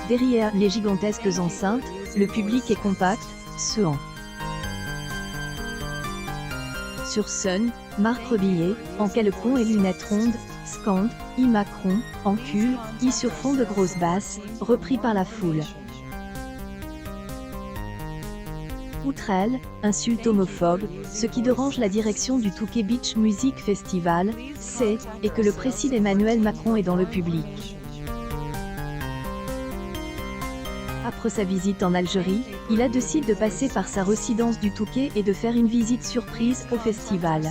Derrière les gigantesques enceintes, le public est compact, suant. Sur Sun, Marc Rebillet, en caleçon et lunettes rondes, scande « I Macron », encule, I sur fond de grosses basses, repris par la foule. Outre elle, insulte homophobe, ce qui dérange la direction du Touquet Beach Music Festival, c'est, et que le président Emmanuel Macron est dans le public. Après sa visite en Algérie, il a décidé de passer par sa résidence du Touquet et de faire une visite surprise au festival.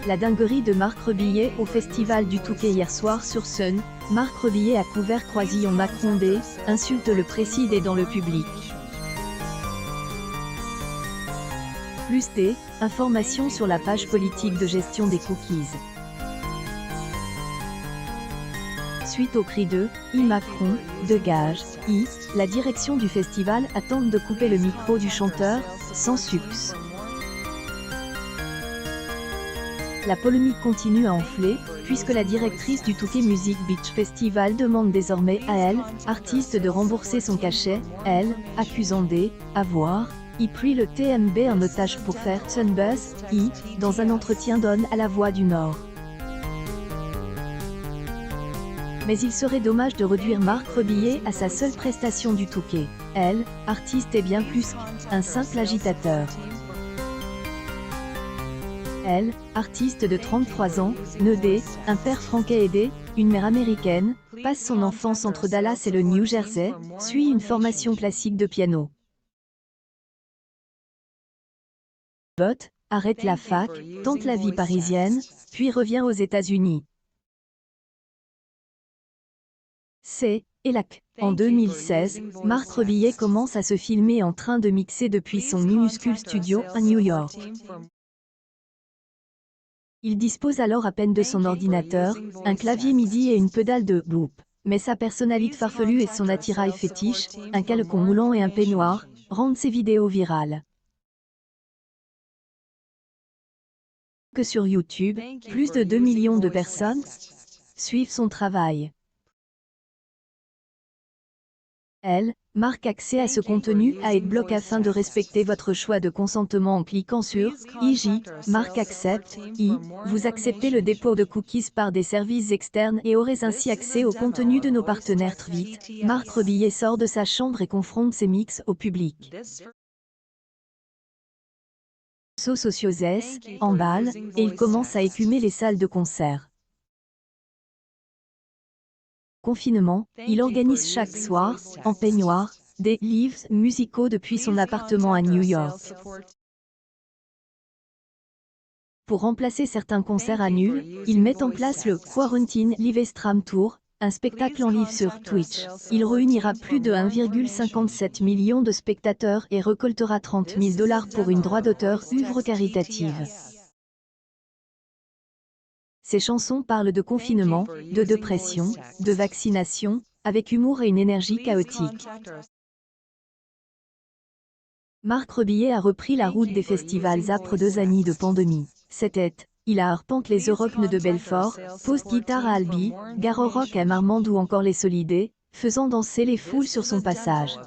La dinguerie de Marc Rebillet au festival du Touquet hier soir sur Sun, Marc Rebillet a couvert Croisillon Macron D, insulte le président et dans le public. Plus des informations sur la page politique de gestion des cookies. Suite au cri de « I Macron », de gage, la direction du festival attend de couper le micro du chanteur, sans succès. La polémique continue à enfler, puisque la directrice du Touquet Music Beach Festival demande désormais à elle, artiste, de rembourser son cachet, elle, accusant d'avoir pris le TMB en otage pour faire Sunbuzz, dans un entretien donne à La Voix du Nord. Mais il serait dommage de réduire Marc Rebillet à sa seule prestation du Touquet. Elle, artiste, est bien plus qu'un simple agitateur. Elle, artiste de 33 ans, née un père français aidé, une mère américaine, passe son enfance entre Dallas et le New Jersey, suit une formation classique de piano. Vote, arrête la fac, tente la vie parisienne, puis revient aux États-Unis. En 2016, Marc Rebillet commence à se filmer en train de mixer depuis son minuscule studio à New York. Il dispose alors à peine de son ordinateur, un clavier MIDI et une pédale de loop. Mais sa personnalité farfelue et son attirail fétiche, un caleçon moulant et un peignoir, rendent ses vidéos virales. Que sur YouTube, plus de 2 millions de personnes suivent son travail. Elle, marque accès à ce contenu à AdBlock afin de respecter votre choix de consentement en cliquant sur IJ, marque accepte, vous acceptez le dépôt de cookies par des services externes et aurez ainsi accès au contenu de nos partenaires. Très vite, Marc Rebillet sort de sa chambre et confronte ses mix au public. Sociosès, emballe, et il commence à écumer les salles de concert. Confinement, il organise chaque soir, en peignoir, des lives musicaux depuis son appartement à New York. Pour remplacer certains concerts annulés, il met en place le Quarantine Live Stream Tour, un spectacle en live sur Twitch. Il réunira plus de 1,57 million de spectateurs et récoltera $30 000 pour une droit d'auteur œuvre caritative. Ses chansons parlent de confinement, de dépression, de vaccination, avec humour et une énergie chaotique. Marc Rebillet a repris la route des festivals après 2 années de pandémie. C'était, il a arpenté les Europes de Belfort, post-guitare à Albi, Gare Rock à Marmande ou encore les Solidés, faisant danser les foules sur son passage.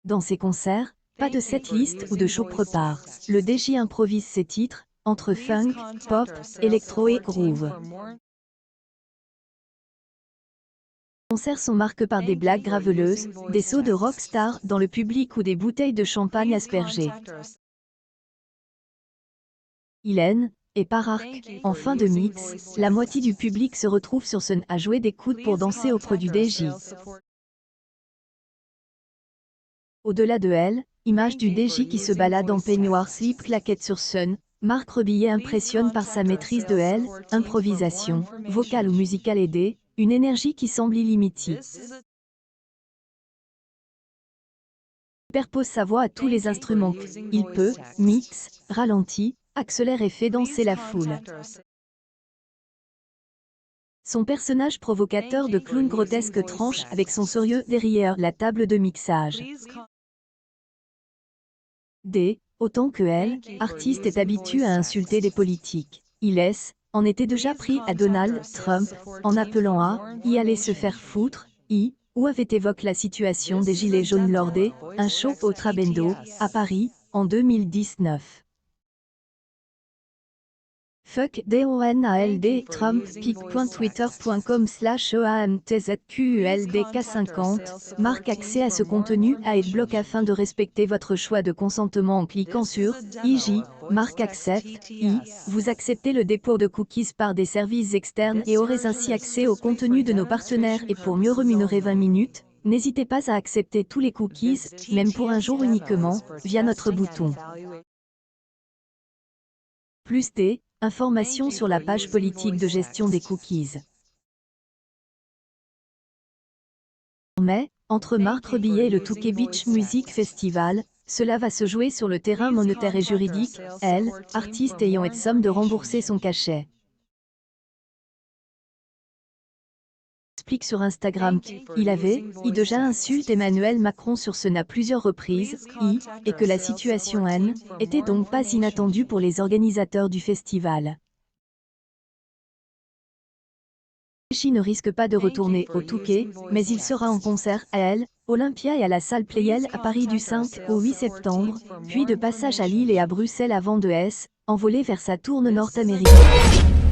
Dans ses concerts, pas de setlist ou de show prépare. Le DJ improvise ses titres, entre funk, pop, électro et groove. Les concerts sont marqués par des blagues graveleuses, des sauts de rockstar dans le public ou des bouteilles de champagne aspergées. Hélène, et par arc, en fin de mix, la moitié du public se retrouve sur scène à jouer des coudes pour danser auprès du DJ. Au-delà de elle, image du DJ qui se balade en peignoir slip claquette sur scène, Marc Rebillet impressionne par sa maîtrise de elle, improvisation, vocale ou musicale aidée, une énergie qui semble illimitée. Il superpose sa voix à tous les instruments. Il peut, mix, ralentit, accélère et fait danser la foule. Son personnage provocateur de clown grotesque tranche avec son sérieux derrière la table de mixage. Autant que elle, artiste est habitué à insulter les politiques. Il laisse en était déjà pris à Donald Trump, en appelant à « y aller se faire foutre », ou avait évoqué la situation des Gilets jaunes lors des « un show au Trabendo » à Paris, en 2019. Fuck DONALD Trump pic.twitter.com/EAMTZQULDK50 marque accès à ce contenu AdBlock afin de respecter votre choix de consentement en cliquant sur IJ, marque accept, vous acceptez le dépôt de cookies par des services externes et aurez ainsi accès au contenu de nos partenaires et pour mieux rémunérer 20 minutes, n'hésitez pas à accepter tous les cookies, même pour un jour uniquement, via notre bouton. Plus des informations sur la page politique de gestion des cookies. Mais, entre Marthe Billet et le Touquet Beach Music Festival, cela va se jouer sur le terrain monétaire et juridique, elle, artiste ayant été somme de rembourser son cachet. Explique sur Instagram qu'il avait déjà insulté Emmanuel Macron sur ce à plusieurs reprises, et que la situation était donc pas inattendue pour les organisateurs du festival. Chi ne risque pas de retourner au Touquet, mais il sera en concert à Elle, Olympia et à la salle Playel à Paris du 5 au 8 septembre, puis de passage à Lille et à Bruxelles avant de s'envoler vers sa tournée nord-américaine.